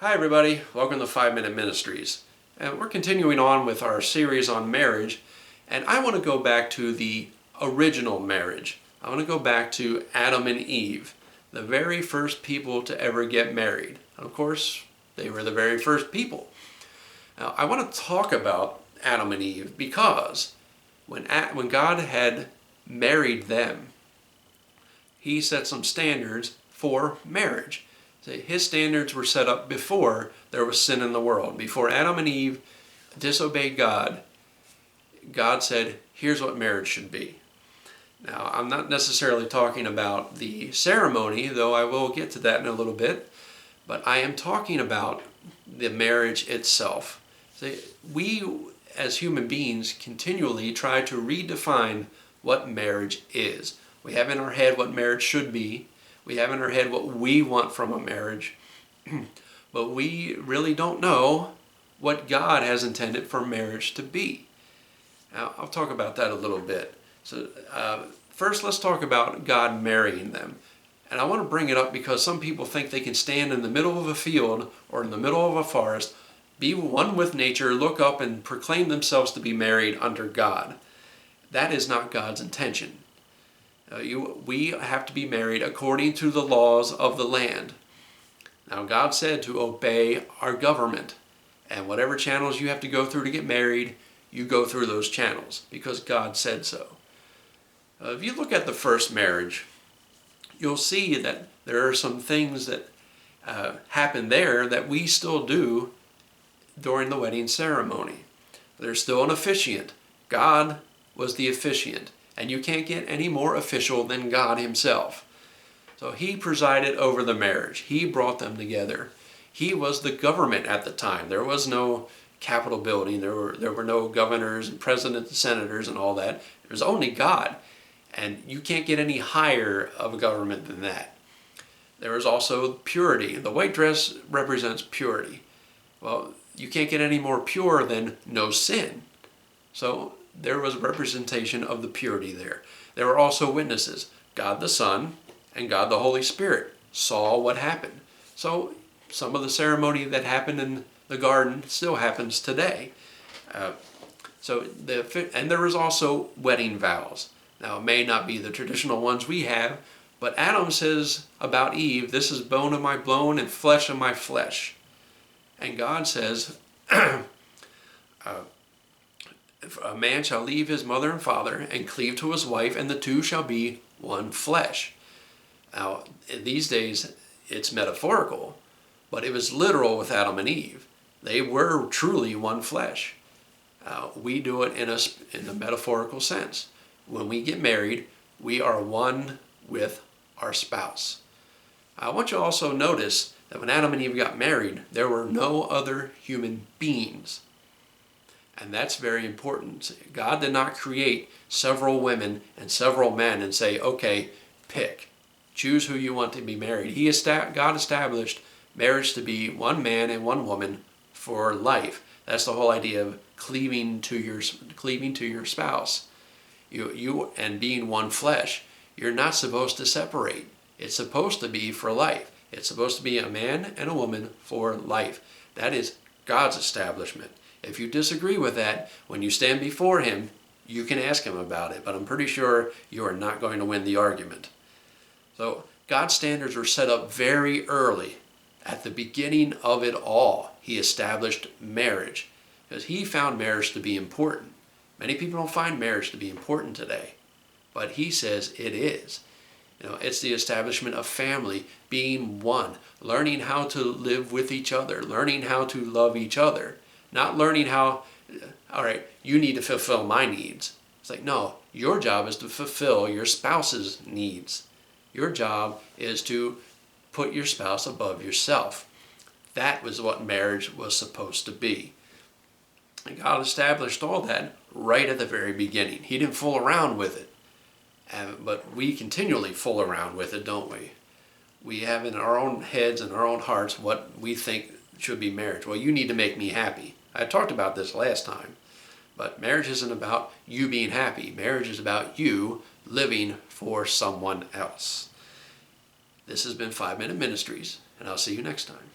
Hi everybody, welcome to 5 Minute Ministries. And we're continuing on with our series on marriage, and I want to go back to the original marriage. I want to go back to Adam and Eve, the very first people to ever get married. And of course, they were the very first people. Now, I want to talk about Adam and Eve because when God had married them, He set some standards for marriage. His standards were set up before there was sin in the world. Before Adam and Eve disobeyed God, God said, here's what marriage should be. Now, I'm not necessarily talking about the ceremony, though I will get to that in a little bit, but I am talking about the marriage itself. We, as human beings, continually try to redefine what marriage is. We have in our head what marriage should be. We have in our head what we want from a marriage. But we really don't know what God has intended for marriage to be. Now, I'll talk about that a little bit. So first, let's talk about God marrying them. And I want to bring it up because some people think they can stand in the middle of a field or in the middle of a forest, be one with nature, look up and proclaim themselves to be married under God. That is not God's intention. We have to be married according to the laws of the land. Now, God said to obey our government, and whatever channels you have to go through to get married, you go through those channels because God said so. If you look at the first marriage, you'll see that there are some things that happen there that we still do during the wedding ceremony. There's still an officiant. God was the officiant. And you can't get any more official than God Himself. So He presided over the marriage. He brought them together. He was the government at the time. There was no Capitol building. There were no governors and presidents and senators and all that. There was only God. And you can't get any higher of a government than that. There was also purity. The white dress represents purity. Well, you can't get any more pure than no sin. So there was representation of the purity there. There were also witnesses. God the Son and God the Holy Spirit saw what happened. So some of the ceremony that happened in the garden still happens today. And there was also wedding vows. Now, it may not be the traditional ones we have, but Adam says about Eve, this is bone of my bone and flesh of my flesh. And God says, a man shall leave his mother and father and cleave to his wife, and the two shall be one flesh. Now, in these days, it's metaphorical, but it was literal with Adam and Eve. They were truly one flesh. We do it in a metaphorical sense. When we get married, we are one with our spouse. I want you to also notice that when Adam and Eve got married, there were no other human beings. And that's very important. God did not create several women and several men and say, okay, pick. Choose who you want to be married. God established marriage to be one man and one woman for life. That's the whole idea of cleaving to your spouse. You and being one flesh. You're not supposed to separate. It's supposed to be for life. It's supposed to be a man and a woman for life. That is God's establishment. If you disagree with that, when you stand before Him, you can ask Him about it, but I'm pretty sure you are not going to win the argument. So God's standards were set up very early. At the beginning of it all, He established marriage because He found marriage to be important. Many people don't find marriage to be important today, but He says it is. It's the establishment of family, being one, learning how to live with each other, learning how to love each other. Not learning how, all right, you need to fulfill my needs. It's like, no, your job is to fulfill your spouse's needs. Your job is to put your spouse above yourself. That was what marriage was supposed to be. And God established all that right at the very beginning. He didn't fool around with it. But we continually fool around with it, don't we? We have in our own heads and our own hearts what we think should be marriage. Well, you need to make me happy. I talked about this last time, but marriage isn't about you being happy. Marriage is about you living for someone else. This has been 5 Minute Ministries, and I'll see you next time.